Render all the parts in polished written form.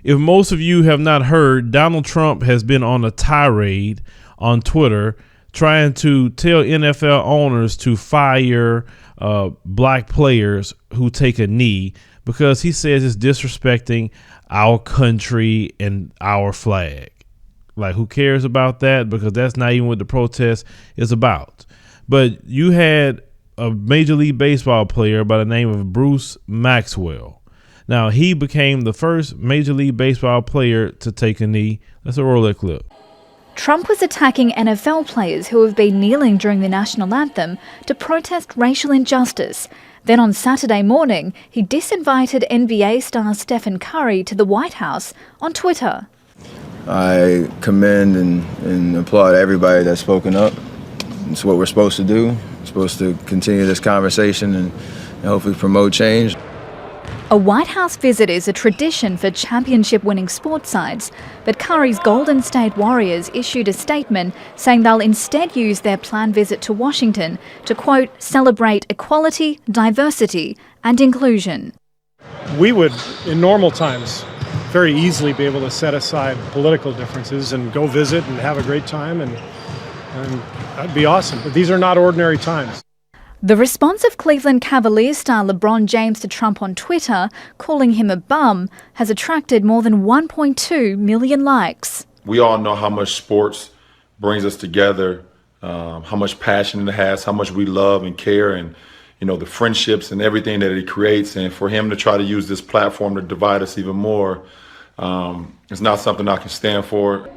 If most of you have not heard, Donald Trump has been on a tirade on Twitter trying to tell NFL owners to fire black players who take a knee because he says it's disrespecting our country and our flag. Like, who cares about that? Because that's not even what the protest is about. But you had a Major League Baseball player by the name of Bruce Maxwell. Now, he became the first Major League Baseball player to take a knee. Let's roll that clip. Trump was attacking NFL players who have been kneeling during the national anthem to protest racial injustice. Then on Saturday morning, he disinvited NBA star Stephen Curry to the White House on Twitter. I commend and applaud everybody that's spoken up. It's what we're supposed to do. We're supposed to continue this conversation and hopefully promote change. A White House visit is a tradition for championship-winning sports sides, but Curry's Golden State Warriors issued a statement saying they'll instead use their planned visit to Washington to, quote, celebrate equality, diversity and inclusion. We would, in normal times, very easily be able to set aside political differences and go visit and have a great time, and that'd be awesome. But these are not ordinary times. The response of Cleveland Cavaliers star LeBron James to Trump on Twitter, calling him a bum, has attracted more than 1.2 million likes. We all know how much sports brings us together, how much passion it has, how much we love and care, and the friendships and everything that it creates. And for him to try to use this platform to divide us even more, it's not something I can stand for.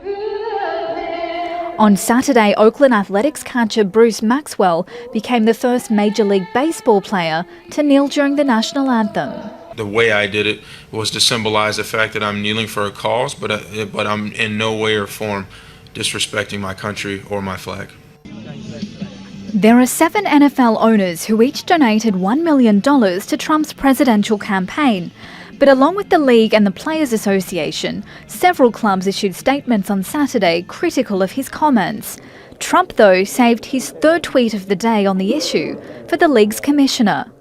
On Saturday, Oakland Athletics catcher Bruce Maxwell became the first Major League Baseball player to kneel during the national anthem. The way I did it was to symbolize the fact that I'm kneeling for a cause, but I'm in no way or form disrespecting my country or my flag. There are 7 NFL owners who each donated $1 million to Trump's presidential campaign. But along with the league and the Players Association, several clubs issued statements on Saturday critical of his comments. Trump, though, saved his 3rd tweet of the day on the issue for the league's commissioner.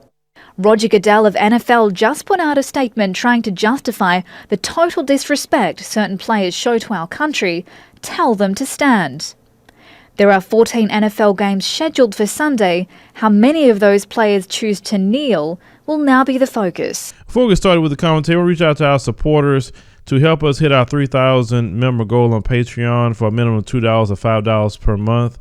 Roger Goodell of NFL just put out a statement trying to justify the total disrespect certain players show to our country. Tell them to stand. There are 14 NFL games scheduled for Sunday. How many of those players choose to kneel will now be the focus. Before we get started with the commentary, we'll reach out to our supporters to help us hit our 3,000 member goal on Patreon for a minimum of $2 or $5 per month.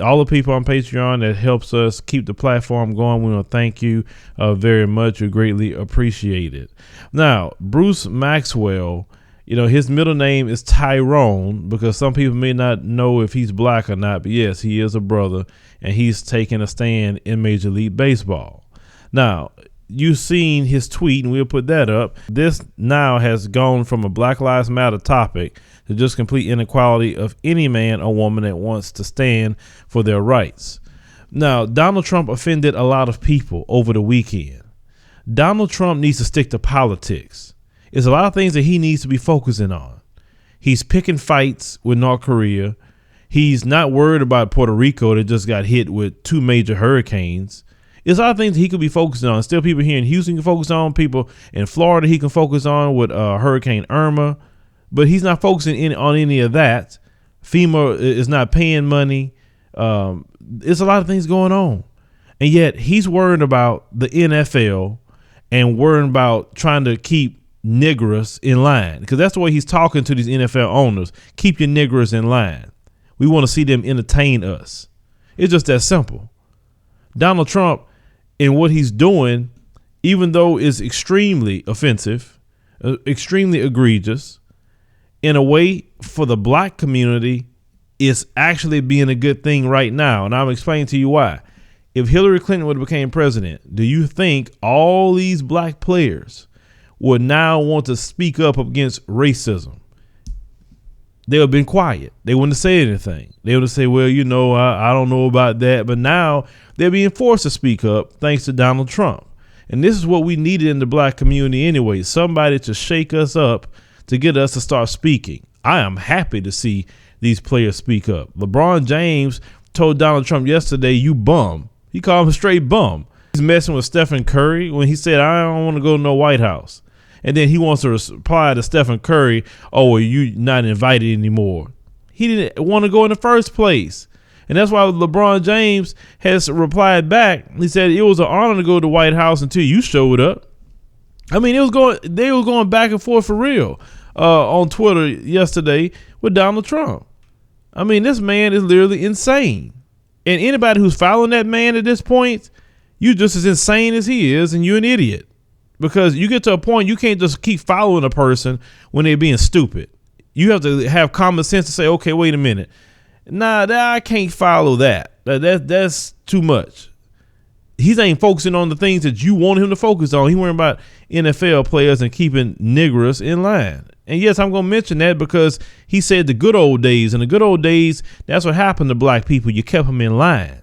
All the people on Patreon that helps us keep the platform going, we want to thank you very much. We greatly appreciate it. Now, Bruce Maxwell, his middle name is Tyrone because some people may not know if he's black or not, but yes, he is a brother, and he's taking a stand in Major League Baseball. Now, you've seen his tweet, and we'll put that up. This now has gone from a Black Lives Matter topic to just complete inequality of any man or woman that wants to stand for their rights. Now, Donald Trump offended a lot of people over the weekend. Donald Trump needs to stick to politics. There's a lot of things that he needs to be focusing on. He's picking fights with North Korea. He's not worried about Puerto Rico that just got hit with 2 major hurricanes. There's a lot of things he could be focusing on. Still, people here in Houston can focus on. People in Florida he can focus on with Hurricane Irma. But he's not focusing on any of that. FEMA is not paying money. There's a lot of things going on. And yet he's worried about the NFL and worrying about trying to keep niggers in line. Because that's the way he's talking to these NFL owners. Keep your niggers in line. We want to see them entertain us. It's just that simple. Donald Trump and what he's doing, even though it's extremely offensive, extremely egregious, in a way for the black community, it's actually being a good thing right now. And I'm explaining to you why. If Hillary Clinton would have became president, do you think all these black players would now want to speak up against racism? They would have been quiet. They wouldn't have said anything. They would have said, well, I don't know about that. But now they're being forced to speak up thanks to Donald Trump. And this is what we needed in the black community anyway. Somebody to shake us up to get us to start speaking. I am happy to see these players speak up. LeBron James told Donald Trump yesterday, you bum. He called him a straight bum. He's messing with Stephen Curry when he said, I don't want to go to no White House. And then he wants to reply to Stephen Curry, oh, well, you not invited anymore. He didn't want to go in the first place. And that's why LeBron James has replied back. He said it was an honor to go to the White House until you showed up. I mean, they were going back and forth for real on Twitter yesterday with Donald Trump. I mean, this man is literally insane. And anybody who's following that man at this point, you just as insane as he is, and you're an idiot. Because you get to a point you can't just keep following a person when they're being stupid. You have to have common sense to say, okay, wait a minute. Nah, I can't follow that. That's too much. He ain't focusing on the things that you want him to focus on. He worrying about NFL players and keeping niggers in line. And yes, I'm going to mention that because he said the good old days. And the good old days, that's what happened to black people. You kept them in line.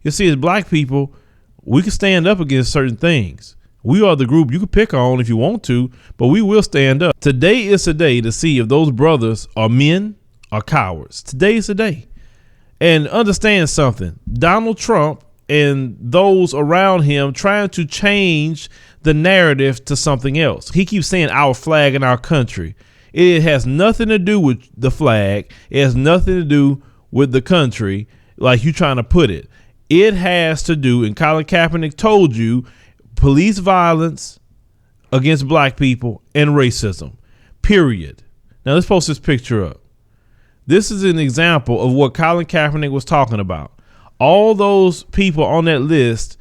You see, as black people, we can stand up against certain things. We are the group you can pick on if you want to, but we will stand up. Today is a day to see if those brothers are men or cowards. Today is a day. And understand something. Donald Trump and those around him trying to change the narrative to something else. He keeps saying our flag and our country. It has nothing to do with the flag. It has nothing to do with the country, like you trying to put it. It has to do, and Colin Kaepernick told you, police violence against black people and racism, period. Now let's post this picture up. This is an example of what Colin Kaepernick was talking about. All those people on that list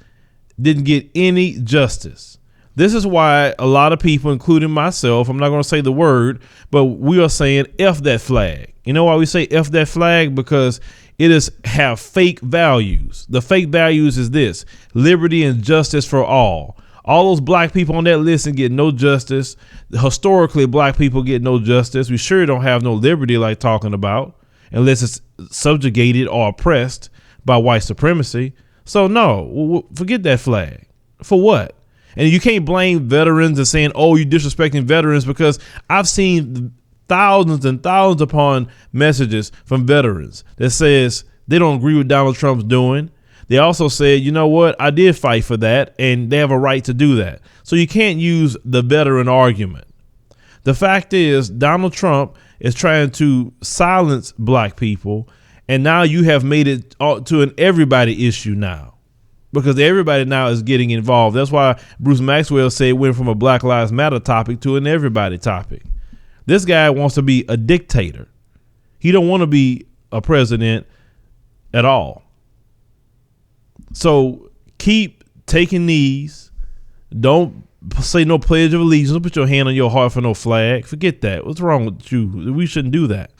didn't get any justice. This is why a lot of people, including myself, I'm not going to say the word, but we are saying F that flag. You know why we say F that flag? Because it is have fake values. The fake values is this: liberty and justice for all. All those black people on that list and get no justice. Historically, black people get no justice. We sure don't have no liberty like talking about, unless it's subjugated or oppressed by white supremacy. So no, forget that flag. For what? And you can't blame veterans and saying, oh, you disrespecting veterans, because I've seen thousands and thousands upon messages from veterans that says they don't agree with Donald Trump's doing. They also said, you know what, I did fight for that, and they have a right to do that. So you can't use the veteran argument. The fact is, Donald Trump is trying to silence black people, and now you have made it to an everybody issue now, because everybody now is getting involved. That's why Bruce Maxwell said it went from a Black Lives Matter topic to an everybody topic. This guy wants to be a dictator. He don't want to be a president at all. So keep taking knees. Don't say no pledge of allegiance. Don't put your hand on your heart for no flag. Forget that. What's wrong with you? We shouldn't do that.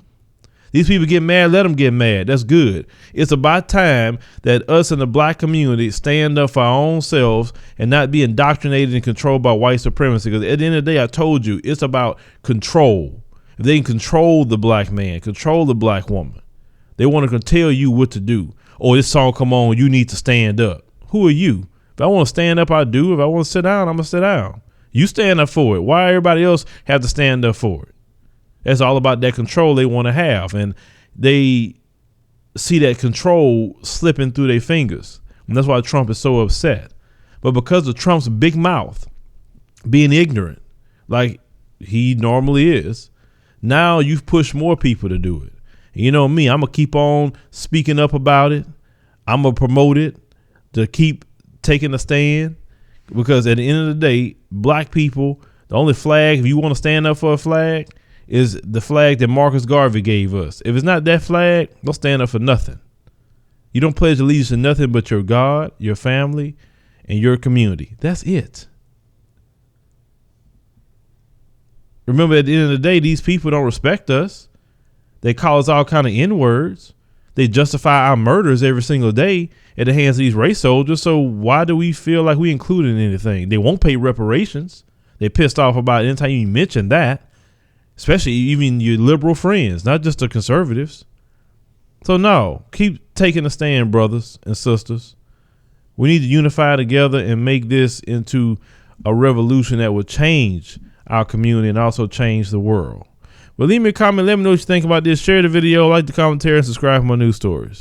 These people get mad. Let them get mad. That's good. It's about time that us in the black community stand up for our own selves and not be indoctrinated and controlled by white supremacy. Because at the end of the day, I told you, it's about control. If they can control the black man, control the black woman, they want to tell you what to do. Oh, this song come on, you need to stand up. Who are you? If I want to stand up, I do. If I want to sit down, I'm going to sit down. You stand up for it. Why everybody else have to stand up for it? That's all about that control they want to have. And they see that control slipping through their fingers. And that's why Trump is so upset. But because of Trump's big mouth, being ignorant, like he normally is, now you've pushed more people to do it. And you know me, I'm going to keep on speaking up about it. I'm going to promote it, to keep taking a stand. Because at the end of the day, black people, the only flag, if you want to stand up for a flag, is the flag that Marcus Garvey gave us. If it's not that flag, don't stand up for nothing. You don't pledge allegiance to nothing but your God, your family, and your community. That's it. Remember, at the end of the day, these people don't respect us. They call us all kind of N-words. They justify our murders every single day at the hands of these race soldiers. So why do we feel like we included in anything? They won't pay reparations. They're pissed off about it anytime you mention that, especially even your liberal friends, not just the conservatives. So no, keep taking a stand, brothers and sisters. We need to unify together and make this into a revolution that will change our community and also change the world. Well, leave me a comment. Let me know what you think about this. Share the video, like the commentary, and subscribe for more news stories.